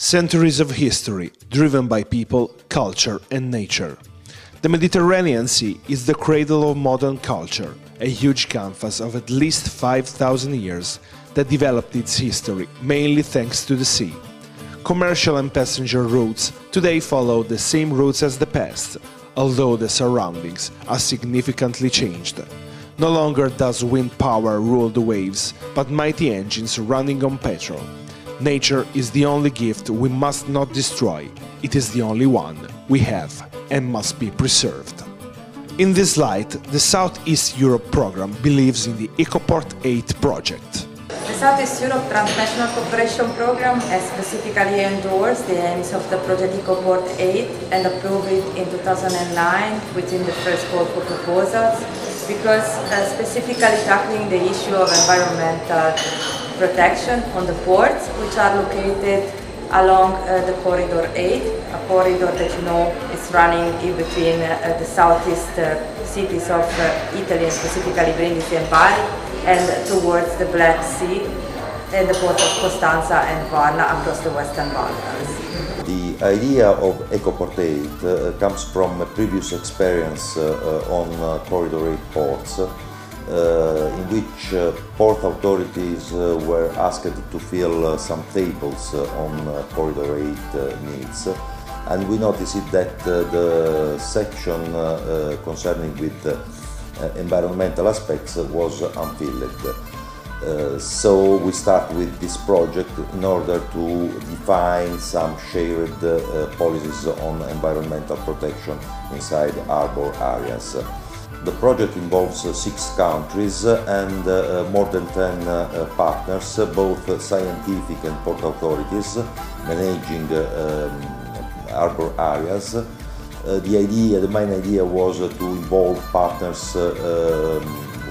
Centuries of history, driven by people, culture and nature. The Mediterranean Sea is the cradle of modern culture, a huge canvas of at least 5,000 years that developed its history mainly thanks to the sea. Commercial and passenger routes today follow the same routes as the past, although the surroundings are significantly changed. No longer does wind power rule the waves, but mighty engines running on petrol. Nature is the only gift we must not destroy. It is the only one we have and must be preserved. In this light, the Southeast Europe program believes in the Ecoport 8 project. The Southeast Europe Transnational Cooperation Program has specifically endorsed the aims of the project Ecoport 8 and approved it in 2009 within the first call for proposals because specifically tackling the issue of environmental protection on the ports, which are located along the Corridor 8, a corridor that you know is running in between the southeast cities of Italy, and specifically Brindisi and Bari, and towards the Black Sea and the port of Costanza and Varna across the Western Balkans. The idea of Ecoport 8 comes from a previous experience on Corridor 8 ports, in which port authorities were asked to fill some tables on Corridor 8 needs, and we noticed that the section concerning with environmental aspects was unfilled. So we start with this project in order to define some shared policies on environmental protection inside harbour areas. The project involves 6 countries and more than 10 partners, both scientific and port authorities, managing harbour areas. The main idea was to involve partners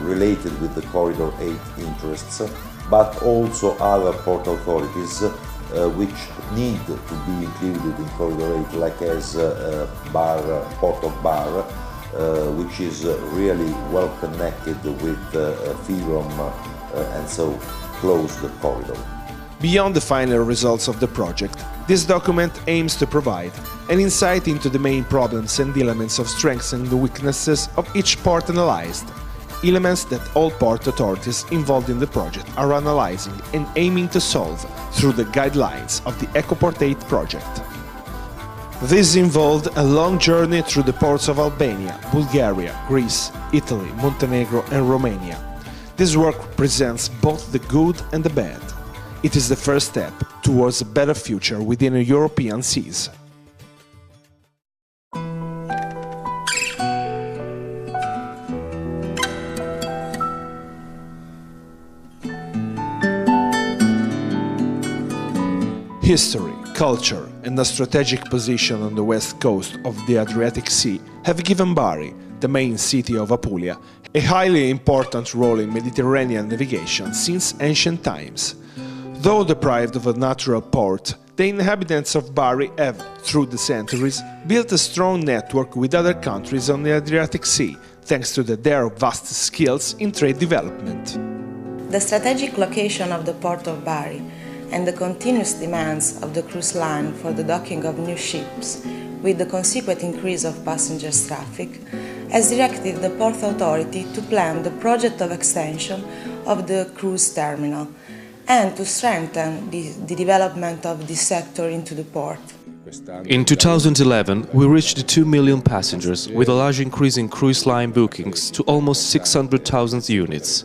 related with the Corridor 8 interests, but also other port authorities which need to be included in Corridor 8, like as Port of Bar, which is really well connected with Fyrom and so close the corridor. Beyond the final results of the project, this document aims to provide an insight into the main problems and elements of strengths and the weaknesses of each port analyzed, elements that all port authorities involved in the project are analyzing and aiming to solve through the guidelines of the Ecoport 8 project. This involved a long journey through the ports of Albania, Bulgaria, Greece, Italy, Montenegro and Romania. This work presents both the good and the bad. It is the first step towards a better future within the European seas. History, culture and a strategic position on the west coast of the Adriatic Sea have given Bari, the main city of Apulia, a highly important role in Mediterranean navigation since ancient times. Though deprived of a natural port, the inhabitants of Bari have, through the centuries, built a strong network with other countries on the Adriatic Sea, thanks to their vast skills in trade development. The strategic location of the port of Bari and the continuous demands of the cruise line for the docking of new ships, with the consequent increase of passengers traffic, has directed the Port Authority to plan the project of extension of the cruise terminal and to strengthen the development of this sector into the port. In 2011, we reached 2 million passengers, with a large increase in cruise line bookings to almost 600,000 units.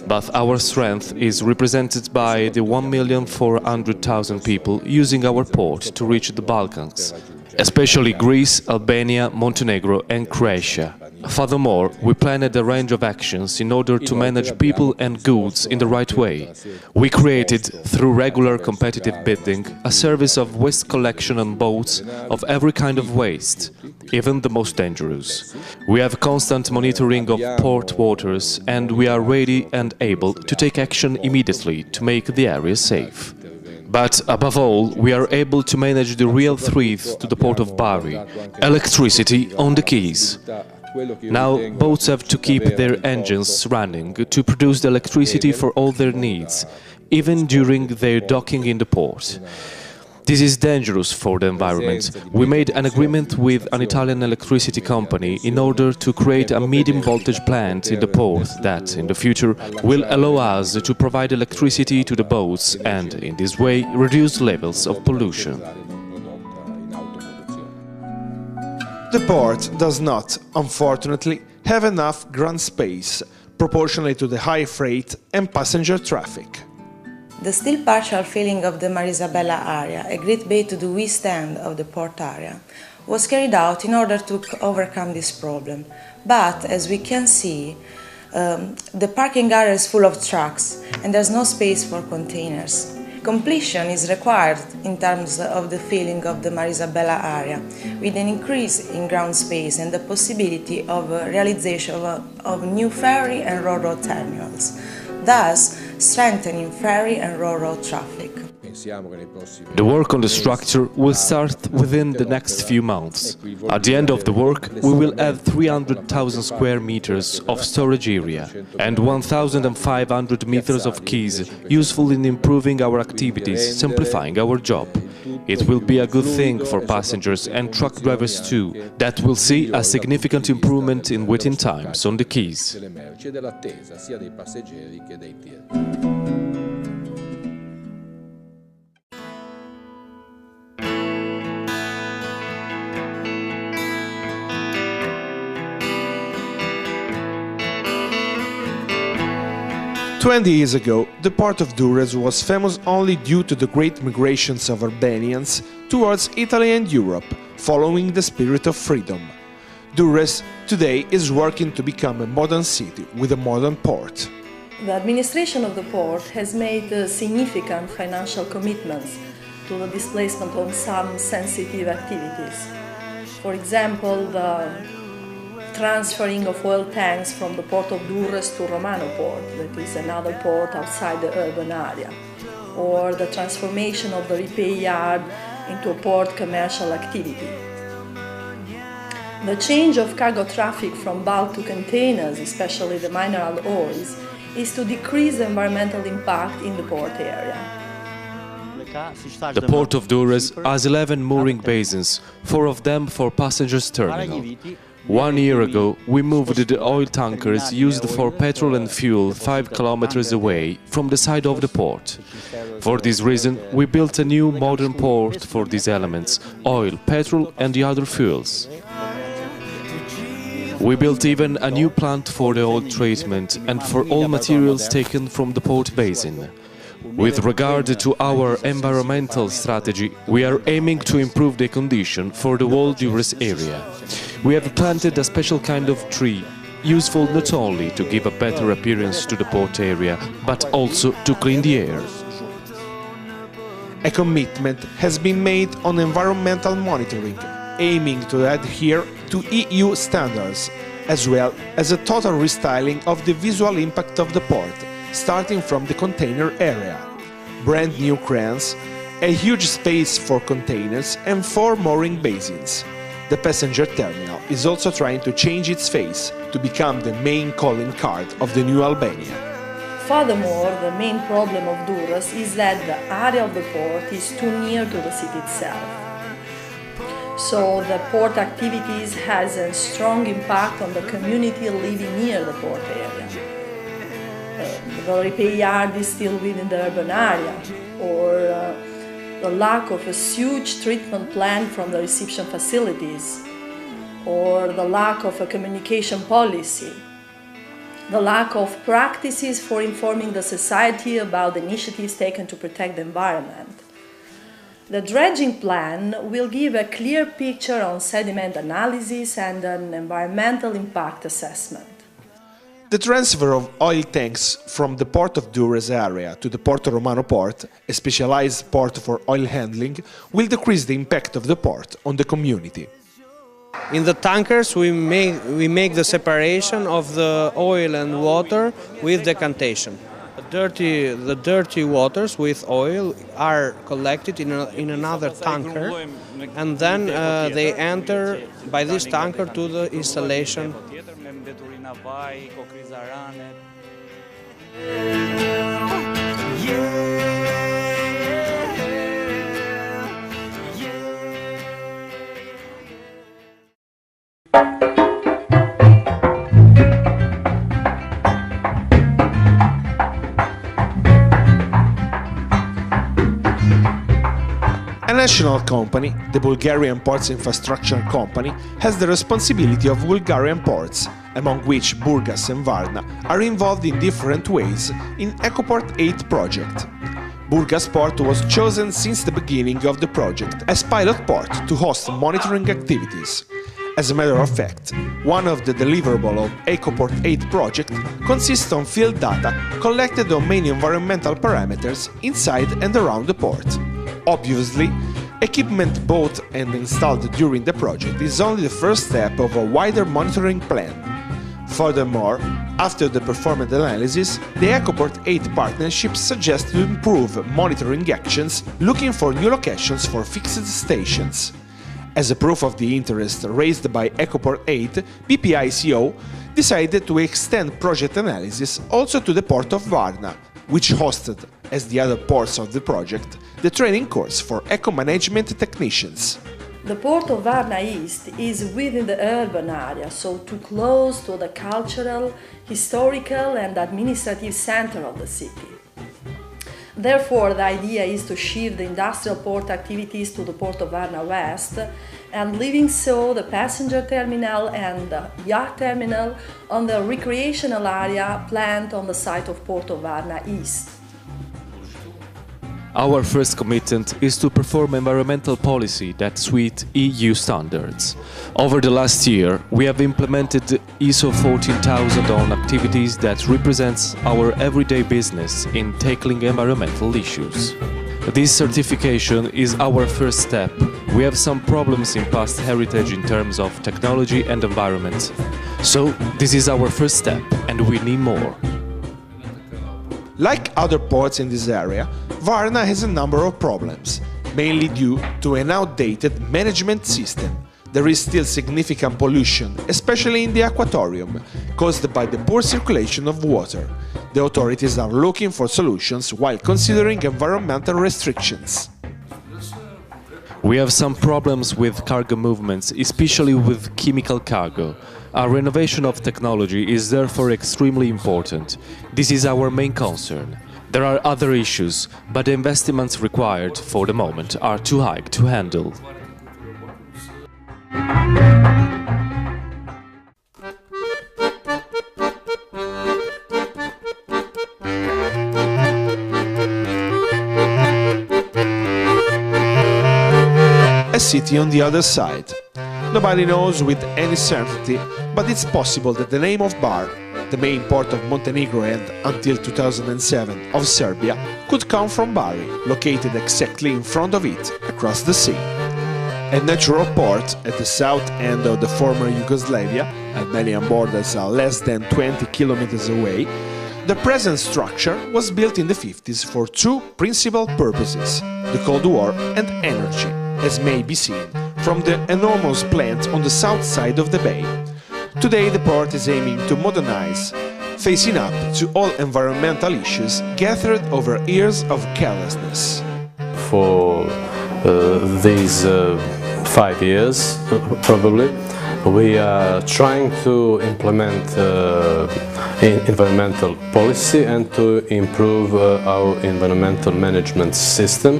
But our strength is represented by the 1,400,000 people using our port to reach the Balkans, especially Greece, Albania, Montenegro and Croatia. Furthermore, we planned a range of actions in order to manage people and goods in the right way. We created, through regular competitive bidding, a service of waste collection on boats of every kind of waste, even the most dangerous. We have constant monitoring of port waters and we are ready and able to take action immediately to make the area safe. But above all, we are able to manage the real threat to the port of Bari: electricity on the quays. Now, boats have to keep their engines running to produce the electricity for all their needs, even during their docking in the port. This is dangerous for the environment. We made an agreement with an Italian electricity company in order to create a medium voltage plant in the port that, in the future, will allow us to provide electricity to the boats and, in this way, reduce levels of pollution. The port does not, unfortunately, have enough ground space proportionally to the high freight and passenger traffic. The still partial filling of the Marisabella area, a great bay to the west end of the port area, was carried out in order to overcome this problem. But, as we can see, the parking area is full of trucks and there's no space for containers. Completion is required in terms of the filling of the Marisabella area, with an increase in ground space and the possibility of realization of new ferry and railroad terminals, thus strengthening ferry and railroad traffic. The work on the structure will start within the next few months. At the end of the work, we will have 300,000 square meters of storage area and 1,500 meters of quays, useful in improving our activities, simplifying our job. It will be a good thing for passengers and truck drivers too, that will see a significant improvement in waiting times on the quays. 20 years ago, the port of Durrës was famous only due to the great migrations of Albanians towards Italy and Europe, following the spirit of freedom. Durrës today is working to become a modern city with a modern port. The administration of the port has made significant financial commitments to the displacement of some sensitive activities. For example, the transferring of oil tanks from the port of Durrës to Romano port, that is another port outside the urban area, or the transformation of the repair yard into a port commercial activity. The change of cargo traffic from bulk to containers, especially the mineral oils, is to decrease the environmental impact in the port area. The port of Durrës has 11 mooring basins, 4 of them for passengers terminal. 1 year ago, we moved the oil tankers used for petrol and fuel 5 kilometers away from the side of the port. For this reason, we built a new modern port for these elements, oil, petrol and the other fuels. We built even a new plant for the oil treatment and for all materials taken from the port basin. With regard to our environmental strategy, we are aiming to improve the condition for the whole Durrës area. We have planted a special kind of tree, useful not only to give a better appearance to the port area, but also to clean the air. A commitment has been made on environmental monitoring, aiming to adhere to EU standards, as well as a total restyling of the visual impact of the port, starting from the container area. Brand new cranes, a huge space for containers and 4 mooring basins. The passenger terminal is also trying to change its face to become the main calling card of the new Albania. Furthermore, the main problem of Durrës is that the area of the port is too near to the city itself. So the port activities has a strong impact on the community living near the port area. The repair yard is still within the urban area, or the lack of a sewage treatment plant from the reception facilities, or the lack of a communication policy, the lack of practices for informing the society about the initiatives taken to protect the environment. The dredging plan will give a clear picture on sediment analysis and an environmental impact assessment. The transfer of oil tanks from the port of Durrës area to the Porto Romano port, a specialized port for oil handling, will decrease the impact of the port on the community. In the tankers we make the separation of the oil and water with decantation. The dirty waters with oil are collected in another tanker, and then they enter by this tanker to the installation. A national company, the Bulgarian Ports Infrastructure Company, has the responsibility of Bulgarian ports, among which Burgas and Varna are involved in different ways in Ecoport 8 project. Burgas Port was chosen since the beginning of the project as pilot port to host monitoring activities. As a matter of fact, one of the deliverables of Ecoport 8 project consists on field data collected on main environmental parameters inside and around the port. Obviously, equipment bought and installed during the project is only the first step of a wider monitoring plan. Furthermore, after the performance analysis, the Ecoport 8 partnership suggests to improve monitoring actions, looking for new locations for fixed stations. As a proof of the interest raised by Ecoport 8, BPICO decided to extend project analysis also to the port of Varna, which hosted, as the other ports of the project, the training course for eco-management technicians. The port of Varna East is within the urban area, so too close to the cultural, historical and administrative center of the city. Therefore, the idea is to shift the industrial port activities to the port of Varna West, and leaving so the passenger terminal and the yacht terminal on the recreational area planned on the site of port of Varna East. Our first commitment is to perform environmental policy that suit EU standards. Over the last year, we have implemented ISO 14000 on activities that represents our everyday business in tackling environmental issues. This certification is our first step. We have some problems in past heritage in terms of technology and environment. So, this is our first step, and we need more. Like other ports in this area, Varna has a number of problems, mainly due to an outdated management system. There is still significant pollution, especially in the aquatorium, caused by the poor circulation of water. The authorities are looking for solutions while considering environmental restrictions. We have some problems with cargo movements, especially with chemical cargo. Our renovation of technology is therefore extremely important. This is our main concern. There are other issues, but the investments required for the moment are too high to handle. A city on the other side. Nobody knows with any certainty, but it's possible that the name of Bar, the main port of Montenegro and, until 2007, of Serbia, could come from Bari, located exactly in front of it, across the sea. A natural port at the south end of the former Yugoslavia, Albanian borders are less than 20 kilometers away, the present structure was built in the 50s for two principal purposes, the Cold War and energy, as may be seen from the enormous plant on the south side of the bay. Today the port is aiming to modernize, facing up to all environmental issues gathered over years of carelessness. For these 5 years, probably, we are trying to implement environmental policy and to improve our environmental management system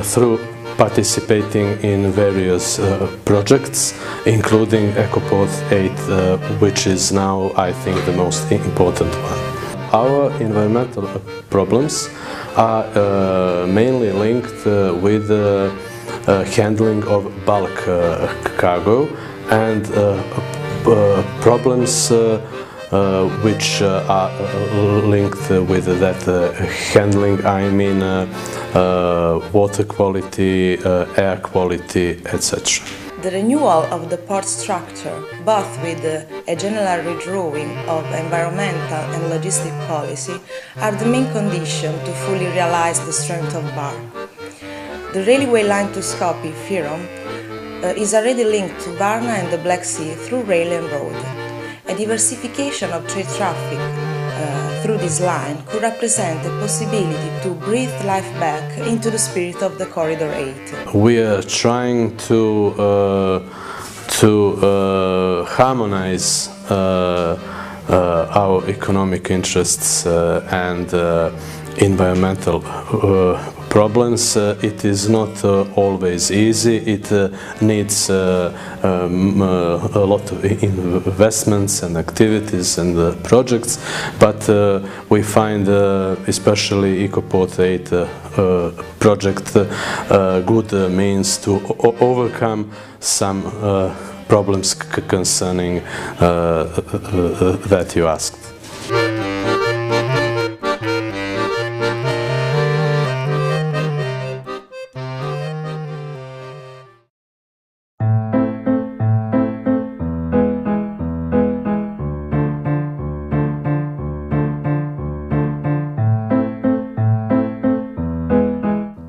through participating in various projects, including Ecoport 8, which is now, I think, the most important one. Our environmental problems are mainly linked with handling of bulk cargo and problems which are linked with that handling, I mean water quality, air quality, etc. The renewal of the port structure, both with a general redrawing of environmental and logistic policy, are the main condition to fully realize the strength of Bar. The railway line to Skopje, Fyrom, is already linked to Varna and the Black Sea through rail and road. A diversification of trade traffic through this line could represent a possibility to breathe life back into the spirit of the Corridor 8. We are trying to harmonize our economic interests and environmental problems. It is not always easy. It needs a lot of investments and activities and projects, but we find especially Ecoport 8 project good means to overcome some problems concerning that you asked.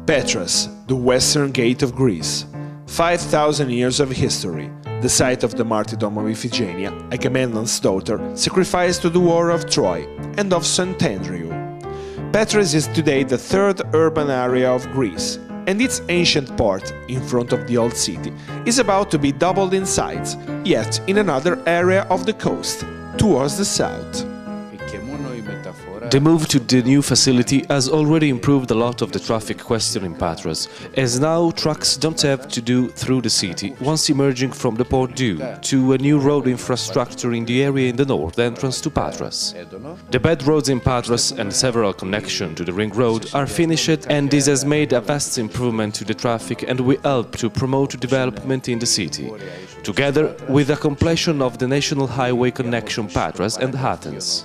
Patras, the western gate of Greece. 5,000 years of history, the site of the martyrdom of Iphigenia, Agamemnon's daughter, sacrificed to the war of Troy, and of St. Andrew. Patras is today the third urban area of Greece, and its ancient port, in front of the old city, is about to be doubled in size, yet in another area of the coast, towards the south. The move to the new facility has already improved a lot of the traffic question in Patras, as now trucks don't have to do through the city once emerging from the port due to a new road infrastructure in the area in the north entrance to Patras. The bed roads in Patras and several connections to the ring road are finished, and this has made a vast improvement to the traffic and will help to promote development in the city, together with the completion of the national highway connection Patras and Athens.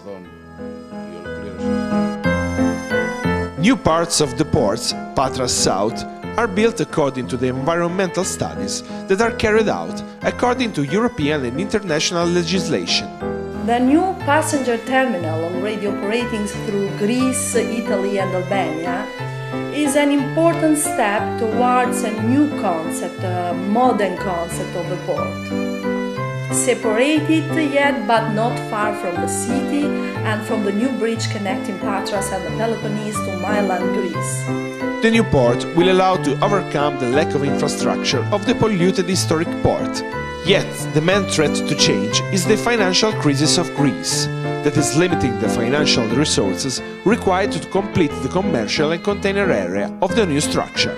New parts of the ports, Patras South, are built according to the environmental studies that are carried out according to European and international legislation. The new passenger terminal, already operating through Greece, Italy and Albania, is an important step towards a new concept, a modern concept of the port. Separated yet but not far from the city and from the new bridge connecting Patras and the Peloponnese to mainland Greece. The new port will allow to overcome the lack of infrastructure of the polluted historic port. Yet, the main threat to change is the financial crisis of Greece, that is limiting the financial resources required to complete the commercial and container area of the new structure.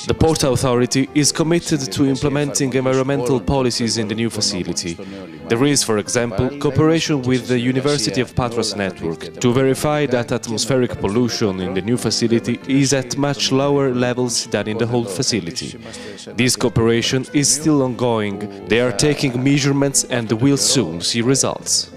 The Port Authority is committed to implementing environmental policies in the new facility. There is, for example, cooperation with the University of Patras network to verify that atmospheric pollution in the new facility is at much lower levels than in the old facility. This cooperation is still ongoing. They are taking measurements and will soon see results.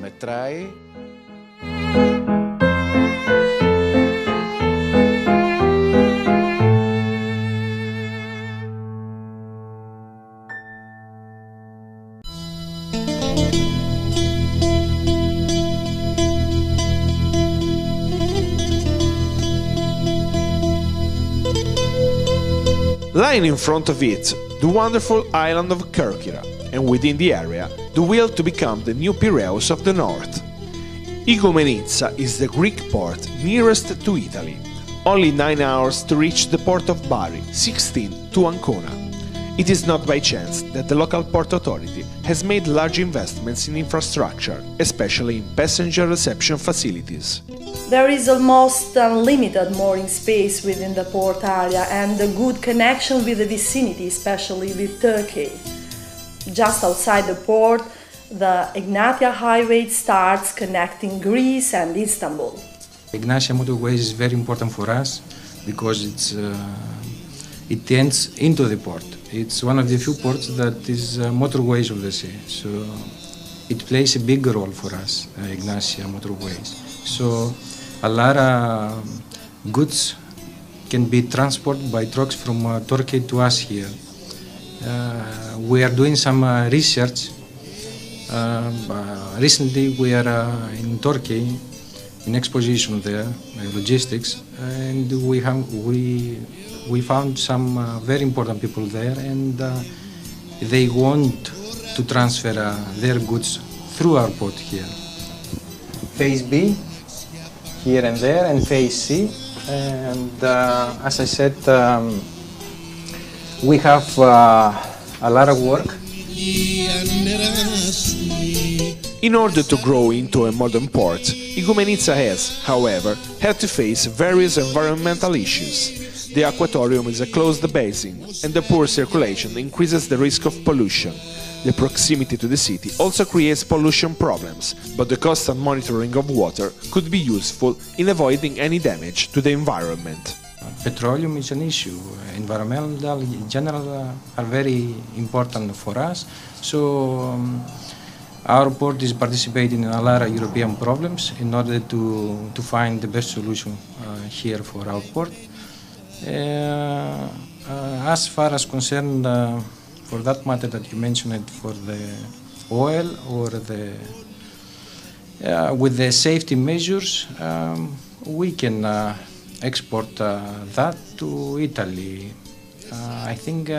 Lying in front of it, the wonderful island of Kerkyra, and within the area, the will to become the new Piraeus of the north. Igoumenitsa is the Greek port nearest to Italy, only 9 hours to reach the port of Bari, 16 to Ancona. It is not by chance that the local port authority has made large investments in infrastructure, especially in passenger reception facilities. There is almost unlimited mooring space within the port area and a good connection with the vicinity, especially with Turkey. Just outside the port, the Egnatia Highway starts connecting Greece and Istanbul. Egnatia motorway is very important for us because it ends into the port. It's one of the few ports that is motorways of the sea, so it plays a big role for us, Egnatia motorways. So a lot of goods can be transported by trucks from Turkey to us here. We are doing some research. Recently we are in Turkey in exposition there, logistics, and we found some very important people there, and they want to transfer their goods through our port here. Phase B, here and there, and Phase C, and as I said, we have a lot of work. In order to grow into a modern port, Igoumenitsa has, however, had to face various environmental issues. The aquatorium is a closed basin, and the poor circulation increases the risk of pollution. The proximity to the city also creates pollution problems, but the constant monitoring of water could be useful in avoiding any damage to the environment. Petroleum is an issue. Environmental in general are very important for us. So our port is participating in a lot of European problems in order to find the best solution here for our port. As far as concerned, for that matter that you mentioned, for the oil or with the safety measures, we can export that to Italy. I think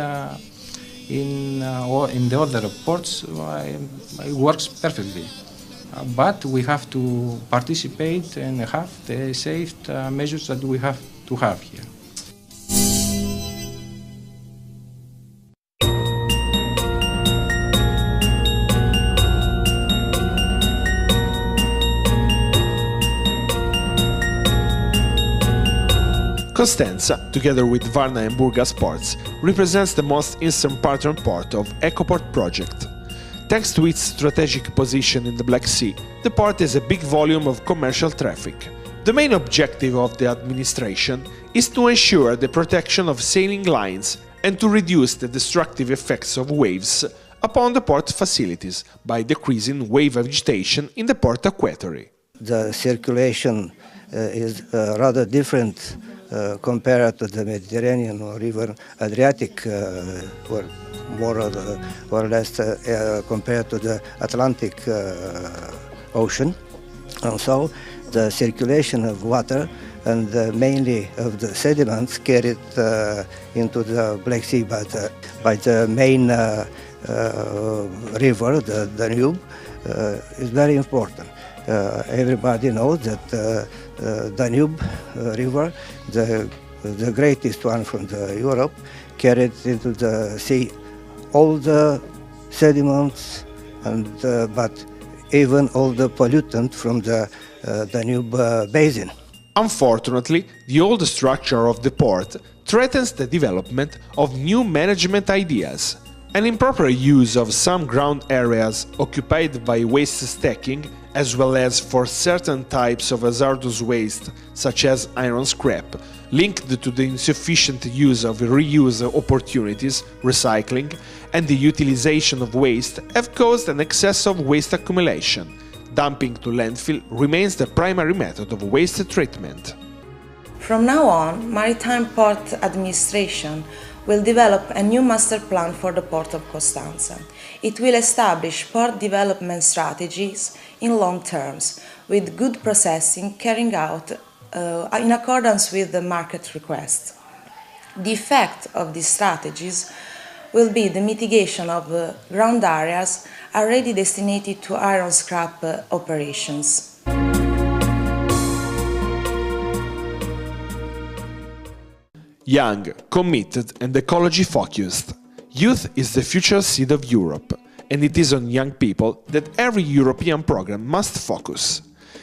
in the other ports it works perfectly. But we have to participate and have the safe measures that we have to have here. Cosenza, together with Varna and Burgas ports, represents the most eastern partner port of Ecoport project. Thanks to its strategic position in the Black Sea, the port has a big volume of commercial traffic. The main objective of the administration is to ensure the protection of sailing lines and to reduce the destructive effects of waves upon the port facilities by decreasing wave agitation in the port aquatory. The circulation is rather different compared to the Mediterranean or even Adriatic, or more or less compared to the Atlantic Ocean. And so the circulation of water and mainly of the sediments carried into the Black Sea by the main river, the Danube, is very important. Everybody knows that Danube River, the greatest one from Europe, carried into the sea all the sediments and but even all the pollutant from the Danube basin. Unfortunately, the old structure of the port threatens the development of new management ideas. An improper use of some ground areas occupied by waste stacking, as well as for certain types of hazardous waste, such as iron scrap, linked to the insufficient use of reuse opportunities, recycling, and the utilization of waste, have caused an excess of waste accumulation. Dumping to landfill remains the primary method of waste treatment. From now on, Maritime Port Administration will develop a new master plan for the port of Costanza. It will establish port development strategies in long terms, with good processing carrying out in accordance with the market request. The effect of these strategies will be the mitigation of ground areas already destined to iron scrap operations. Young, committed and ecology-focused. Youth is the future seed of Europe, and it is on young people that every European program must focus.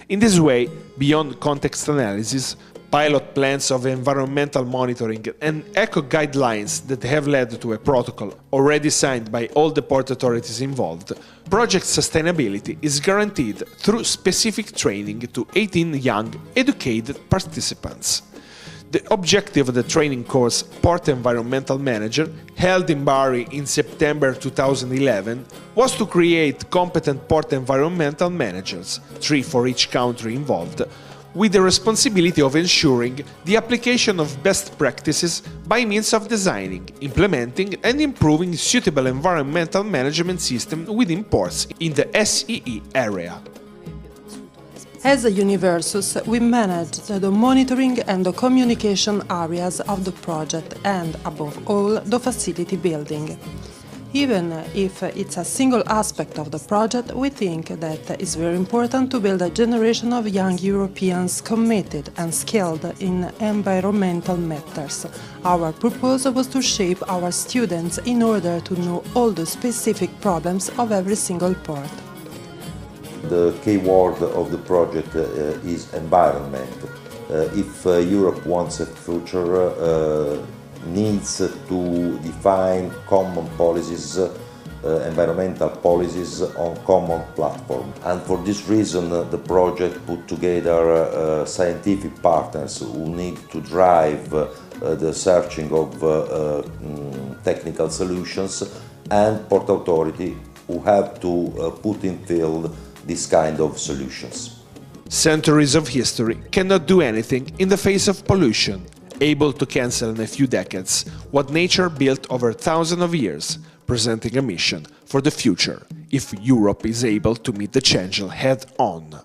In this way, beyond context analysis, pilot plans of environmental monitoring and eco-guidelines that have led to a protocol already signed by all the port authorities involved, project sustainability is guaranteed through specific training to 18 young, educated participants. The objective of the training course Port Environmental Manager, held in Bari in September 2011, was to create competent port environmental managers, 3 for each country involved, with the responsibility of ensuring the application of best practices by means of designing, implementing and improving suitable environmental management systems within ports in the SEE area. As a Universus, we managed the monitoring and the communication areas of the project and, above all, the facility building. Even if it's a single aspect of the project, we think that it's very important to build a generation of young Europeans committed and skilled in environmental matters. Our purpose was to shape our students in order to know all the specific problems of every single port. The key word of the project is environment. if Europe wants a future, needs to define common policies, environmental policies on common platform. And for this reason, the project put together scientific partners who need to drive the searching of technical solutions, and port authority who have to put in field this kind of solutions. Centuries of history cannot do anything in the face of pollution, able to cancel in a few decades what nature built over thousands of years, presenting a mission for the future if Europe is able to meet the challenge head-on.